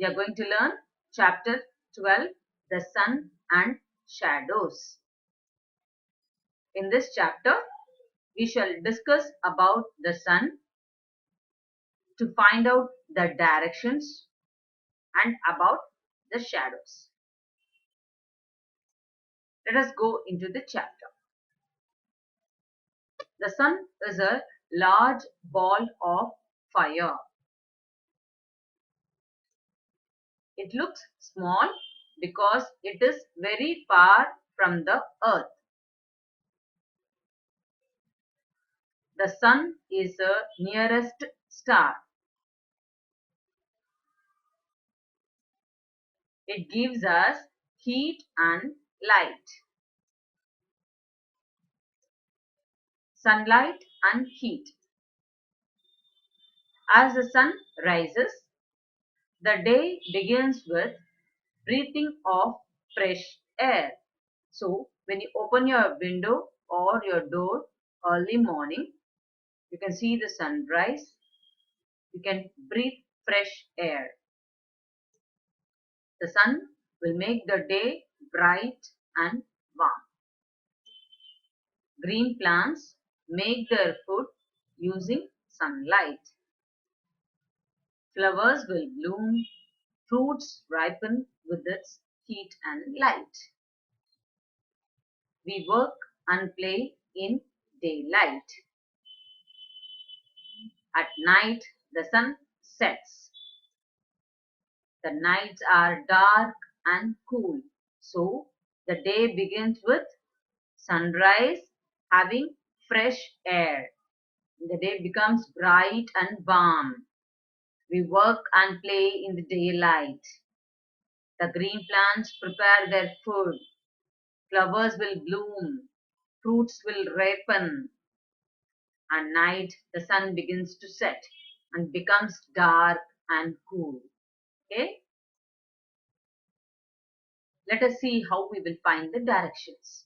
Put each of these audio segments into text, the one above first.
We are going to learn chapter 12, the sun and shadows. In this chapter, we shall discuss about the sun to find out the directions and about the shadows. Let us go into the chapter. The sun is a large ball of fire. It looks small because it is very far from the earth. The sun is the nearest star. It gives us heat and light. Sunlight and heat. As the sun rises, the day begins with breathing of fresh air. So, when you open your window or your door early morning, you can see the sunrise. You can breathe fresh air. The sun will make the day bright and warm. Green plants make their food using sunlight. Flowers will bloom, fruits ripen with its heat and light. We work and play in daylight. At night, the sun sets. The nights are dark and cool. So, the day begins with sunrise having fresh air. The day becomes bright and warm. We work and play in the daylight. The green plants prepare their food. Flowers will bloom. Fruits will ripen. At night, the sun begins to set and becomes dark and cool. Okay? Let us see how we will find the directions.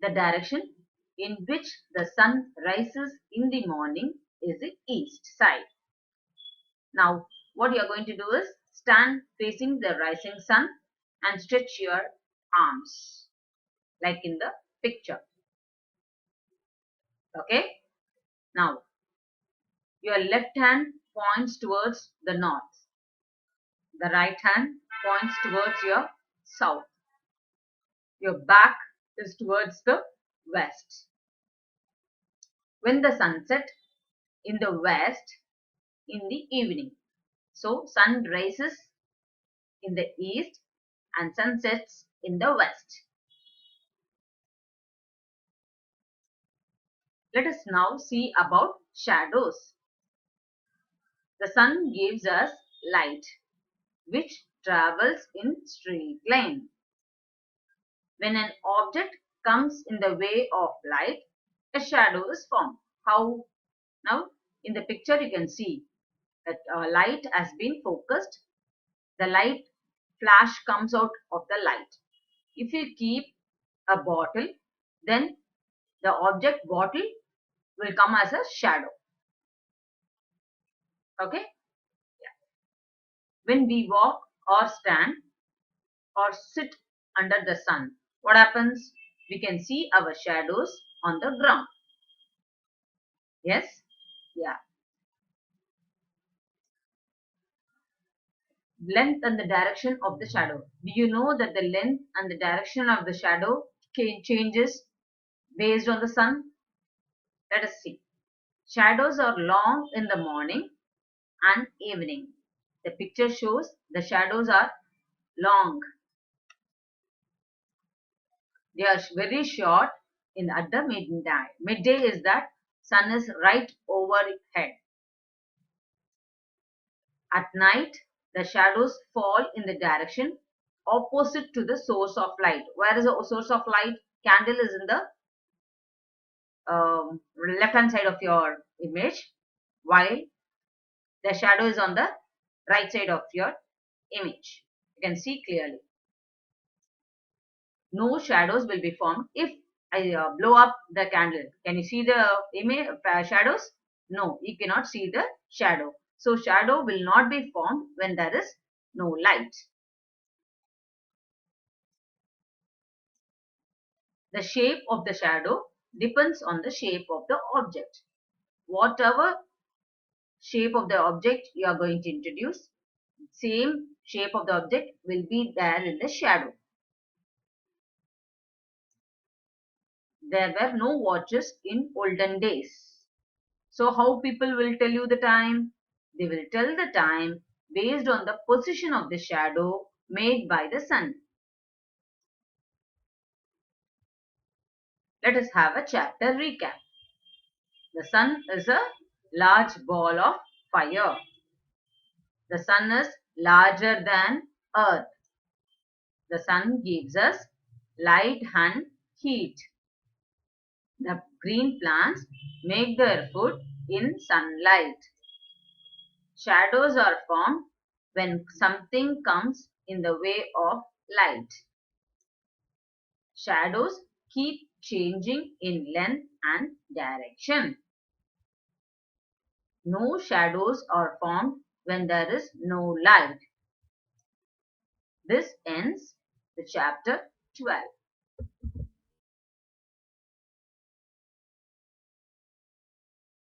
The direction in which the sun rises in the morning is the east side. Now, what you are going to do is stand facing the rising sun and stretch your arms like in the picture. Okay? Now, your left hand points towards the north. The right hand points towards your south. Your back is towards the west. When the sun sets in the west in the evening. So, sun rises in the east and sun sets in the west. Let us now see about shadows. The sun gives us light, which travels in straight line. When an object comes in the way of light, a shadow is formed. How? Now, in the picture you can see that light has been focused. The light flash comes out of the light. If you keep a bottle, then the object bottle will come as a shadow. Okay? Yeah. When we walk or stand or sit under the sun, what happens? We can see our shadows on the ground. Yes? Yeah. Length and the direction of the shadow. Do you know that the length and the direction of the shadow changes based on the sun? Let us see. Shadows are long in the morning and evening. The picture shows the shadows are long. They are very short at the midday. Midday is that sun is right overhead. At night, the shadows fall in the direction opposite to the source of light. Where is the source of light? Candle is in the left hand side of your image, while the shadow is on the right side of your image. You can see clearly. No shadows will be formed if I blow up the candle. Can you see the image shadows? No, you cannot see the shadow. So shadow will not be formed when there is no light. The shape of the shadow depends on the shape of the object. Whatever shape of the object you are going to introduce, same shape of the object will be there in the shadow. There were no watches in olden days. So how people will tell you the time? They will tell the time based on the position of the shadow made by the sun. Let us have a chapter recap. The sun is a large ball of fire. The sun is larger than earth. The sun gives us light and heat. The green plants make their food in sunlight. Shadows are formed when something comes in the way of light. Shadows keep changing in length and direction. No shadows are formed when there is no light. This ends the chapter 12.